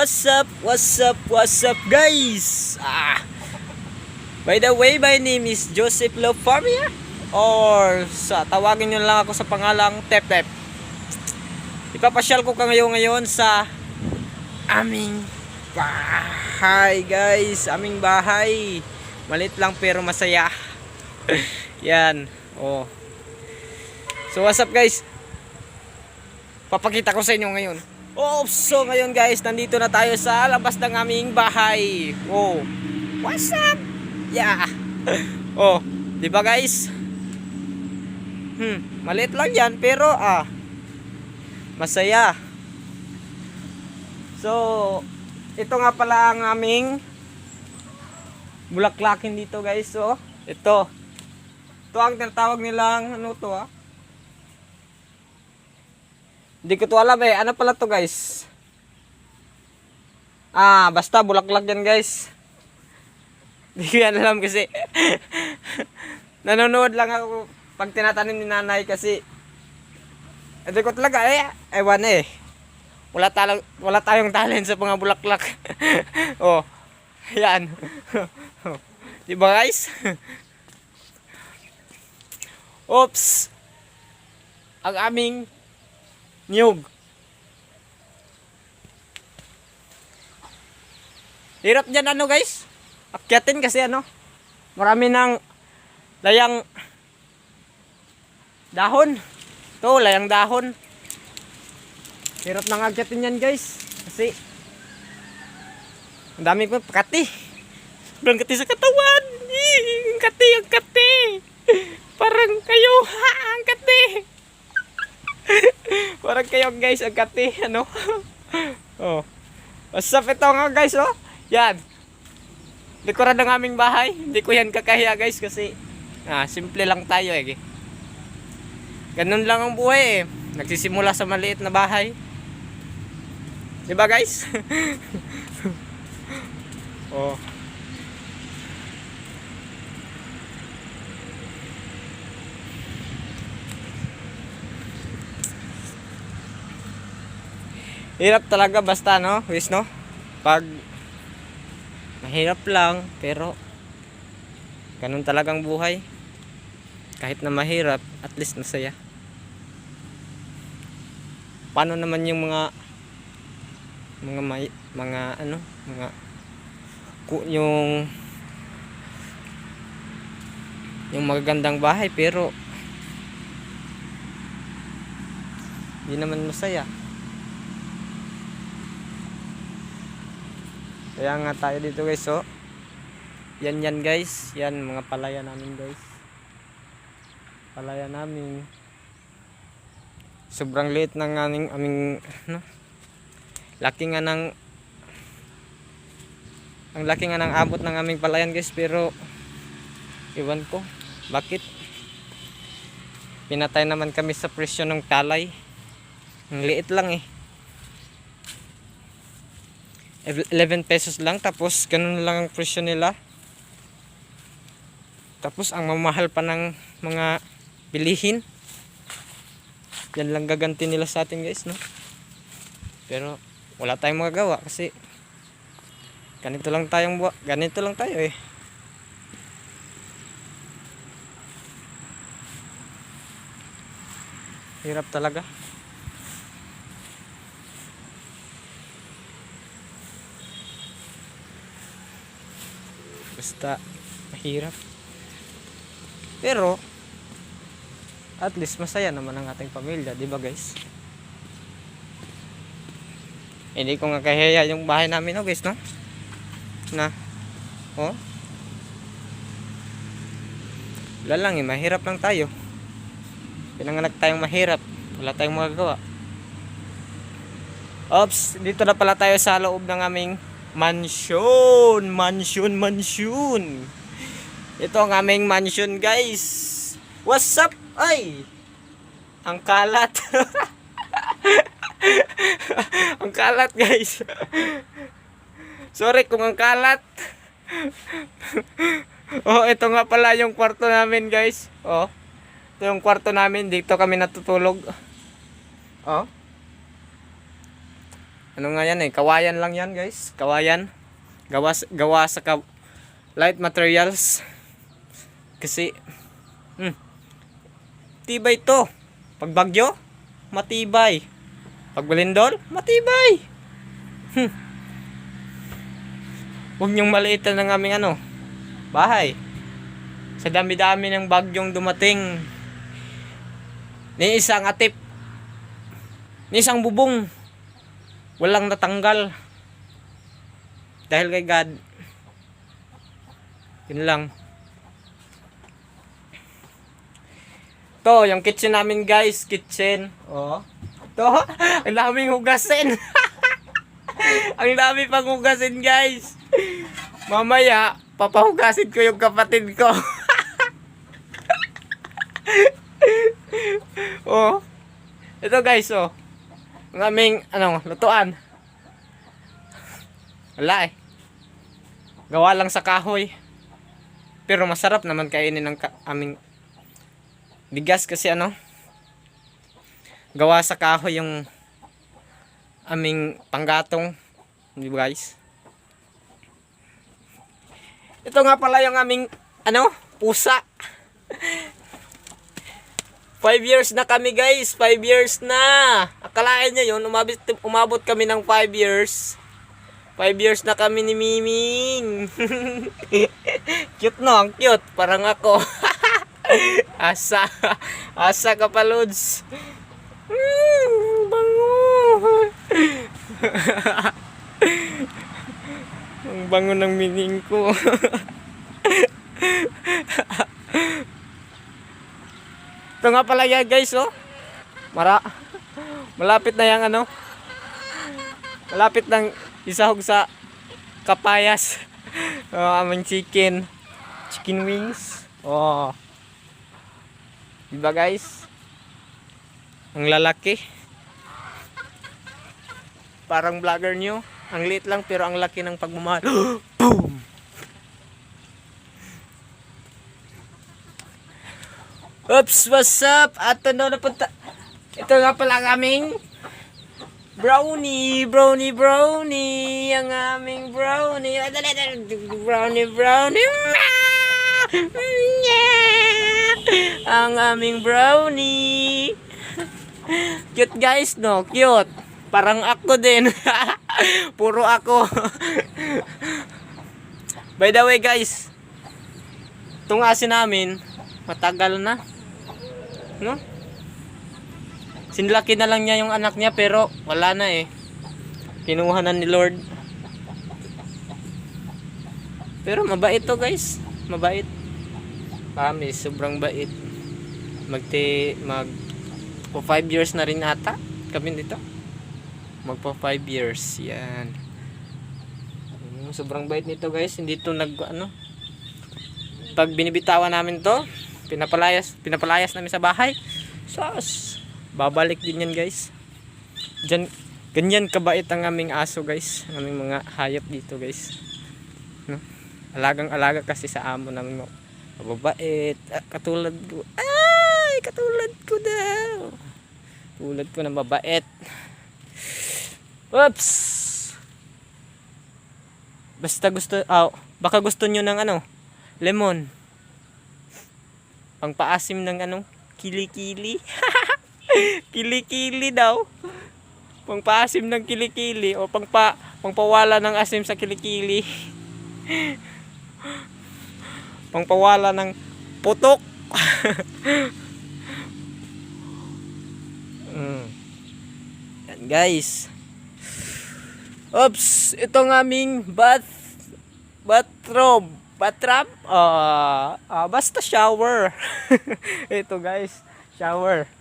What's up? What's up guys? By the way, my name is Joseph Lofamia, or tawagin nyo lang ako sa pangalang Tep Tep. Ipapasyal ko ngayon sa aming bahay guys. Aming bahay. Malit lang pero masaya. Yan. Oh. So what's up guys? Papakita ko sa inyo ngayon. So ngayon guys, nandito na tayo sa labas ng aming bahay. Oh. What's up? Yeah. Oh, 'di ba guys? Maliit lang 'yan pero masaya. So, ito nga pala ang aming bulaklakin dito guys. So, ito ang tinatawag nilang ano to Hindi ko to alam ano pala to guys. Basta bulaklak yan guys. Hindi ko yan alam kasi nanonood lang ako pag tinatanim ni nanay kasi hindi ko talaga ewan wala tayong talent sa mga bulaklak. Oh, yan. Diba guys? Oops. Ang aming niyog. Hirap dyan guys. Akyatin kasi marami ng layang dahon. Ito, layang dahon. Hirap nang akyatin yan guys. Kasi ang dami ko pakati. Sobrang kati sa katawan. Ang kati. Parang kayo ang kati. Parang kayo guys, ang kati, Oh. What's up ito nga guys, Yan. Likuran ng aming bahay. Hindi ko yan kakahiya guys kasi simple lang tayo Ganun lang ang buhay Nagsisimula sa maliit na bahay. Diba guys? Oh. Hirap talaga basta pag mahirap lang pero ganun talagang buhay. Kahit na mahirap, at least masaya. Paano naman yung yung magagandang bahay pero hindi naman masaya. Kaya nga tayo dito guys. Yan guys. Yan mga palaya namin guys. Palaya namin. Sobrang liit ng aming laki nga ng ang laki nga ng abot ng aming palayan guys, pero iwan ko bakit pinatay naman kami sa presyo ng talay. Ang liit lang 11 pesos lang, tapos ganun lang ang presyo nila. Tapos ang mamahal pa ng mga bilihin. Yan lang gaganti nila sa atin guys, Pero wala tayong magagawa kasi ganito lang tayo Hirap talaga. Basta mahirap. Pero at least masaya naman ang ating pamilya, di ba guys? Hindi ko nga kahiya yung bahay namin guys, Wala lang mahirap lang tayo. Pinanganak tayong mahirap. Wala tayong magagawa. Oops, dito na pala tayo sa loob ng aming mansion. Ito ang aming mansion guys. What's up? Ay, ang kalat. Ang kalat guys. Sorry kung ang kalat. Ito nga pala yung kwarto namin guys. Ito yung kwarto namin. Dito kami natutulog. Ano nga yan eh, kawayan lang yan guys. Kawayan. Gawa sa light materials. Kasi tibay to. Pag bagyo, matibay. Pag balindol, matibay. Huwag niyong maliitan ng aming bahay. Sa dami-dami ng bagyong dumating. Ni isang atip. Ni isang bubong. Walang natanggal. Dahil kay God. Yun lang. To, yung kitchen namin guys. Kitchen. Oh. To, ang daming hugasin. Ang dami pang hugasin guys. Mamaya, papahugasin ko yung kapatid ko. Oh. Ito guys, oh. Ang aming, lutuan. Wala eh. Gawa lang sa kahoy. Pero masarap naman kainin ng aming bigas kasi gawa sa kahoy yung aming panggatong. Di ba guys? Ito nga pala yung aming pusa. 5 years na kami guys. 5 years na. Akalain niyo yun, umabot kami ng 5 years. 5 years na kami ni Miming. Cute no, ang cute. Parang ako. Asa ka pa, Lods. Bango. Ang bango ng Miming ko. Ito nga pala yan guys, oh. Malapit na yung malapit nang isahog sa kapayas. Aming chicken wings. Oh. Diba guys? Ang lalaki. Parang vlogger nyo. Ang liit lang pero ang laki ng pagmamahal. Boom! Oops, what's up? At napunta. Ito nga pala ang aming brownie. Ang aming brownie. Brownie. Ang aming brownie. Cute guys, no? Cute. Parang ako din. Puro ako. By the way guys, itong asin namin matagal na, no? Sinlaki na lang niya yung anak niya pero wala na eh. Kinuha na ni Lord. Pero mabait to guys. Mabait. Promise, sobrang bait. Po 5 years na rin ata kami dito. Magpo 5 years. Yan. Sobrang bait nito guys. Hindi to pag binibitawan namin to, pinapalayas namin sa bahay. Sus, babalik din yan guys. Ganyan kabait ang aming aso guys. Ang aming mga hayop dito guys. No? Alagang-alaga kasi sa amo namin. Mababait. Katulad ko. Ay, katulad ko daw. Tulad ko na mabait. Oops. Basta baka gusto nyo ng lemon. Pangpaasim ng kilikili. Kilikili daw. Pangpaasim ng kilikili o pangpawala ng asim sa kilikili. Pangpawala ng putok. Yan guys. Oops, itong aming bathroom. Basta shower. Ito guys, shower.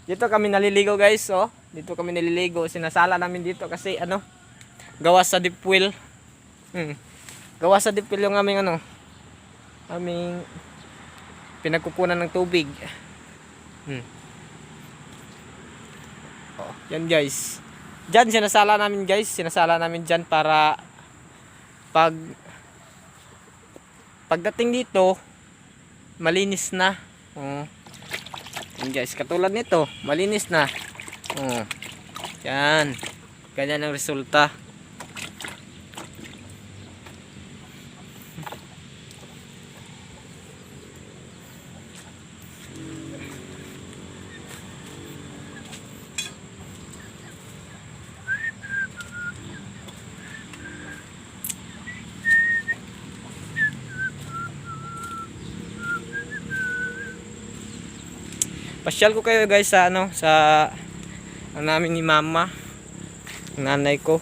Dito kami naliligo guys, oh. Dito kami naliligo. Sinasala namin dito kasi gawa sa deep well. Gawa sa deep well yung aming aming pinagkukunan ng tubig. Oh, yan guys. Diyan sinasala namin guys. Sinasala namin diyan para pagdating dito malinis na. Yan guys, katulad nito, malinis na. Yan. Ganyan ang resulta. Pasyal ko kayo guys sa ano, sa ang namin ni mama, ang nanay ko,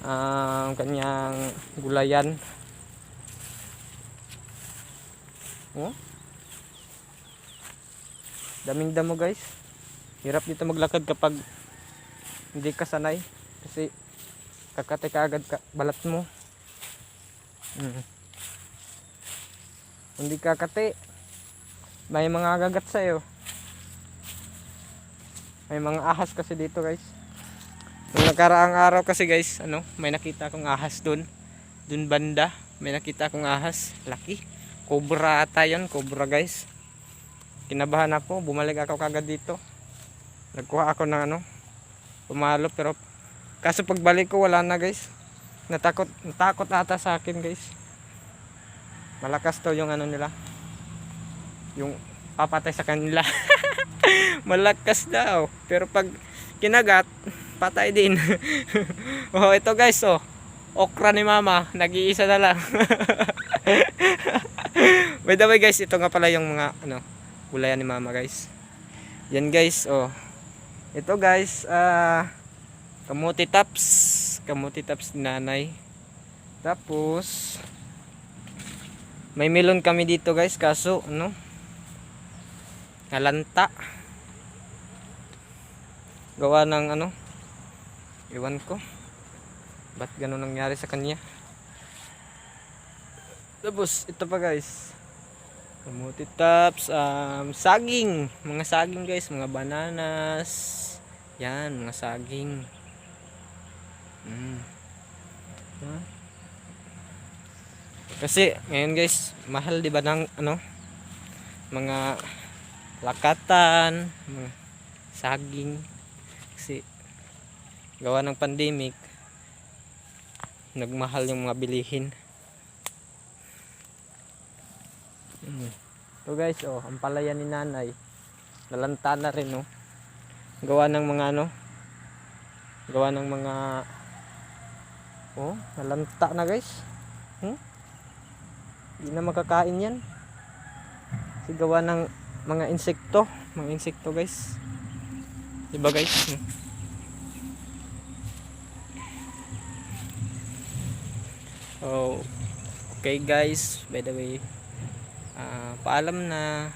ang kanyang gulayan. Oh, daming damo guys. Hirap dito maglakad kapag hindi ka sanay, kasi kakate ka agad balat mo. Hindi kakate, may mga agagat sa'yo. May mga ahas kasi dito guys. Nung nakaraang araw kasi guys, ano, may nakita akong ahas dun banda, may nakita akong ahas, laki, cobra ata yun, cobra guys. Kinabahan ako, bumalik ako kagad dito, nagkuha ako ng ano, pumalo, pero kaso pagbalik ko wala na guys. Natakot ata sa akin guys. Malakas to yung ano nila, yung papatay sa kanila. Malakas daw, pero pag kinagat patay din. Oh, ito guys, oh, okra ni mama, nag-iisa na lang. By the way guys, ito nga pala yung mga ano, gulayan ni mama guys. Yan guys, oh, ito guys, kamuti tops ni nanay. Tapos may melon kami dito guys, kaso ano, nalanta, gawa ng ano, iwan ko ba't ganun nangyari sa kanya. Tapos ito pa guys, kamuti tops, saging, mga saging guys, mga bananas, yan, mga saging. Kasi ngayon guys, mahal di ba ng ano, mga lakatan, mga saging, kasi gawa ng pandemic, nagmahal yung mga bilihin. So guys, oh, ang palaya ni nanay, nalanta na rin, oh, gawa ng mga ano, gawa ng mga, oh, nalanta na guys. Hindi na makakain yan, kasi gawa ng mga insekto guys, diba guys? Oh, okay guys, by the way, paalam na.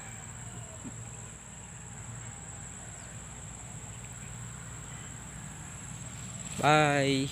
Bye.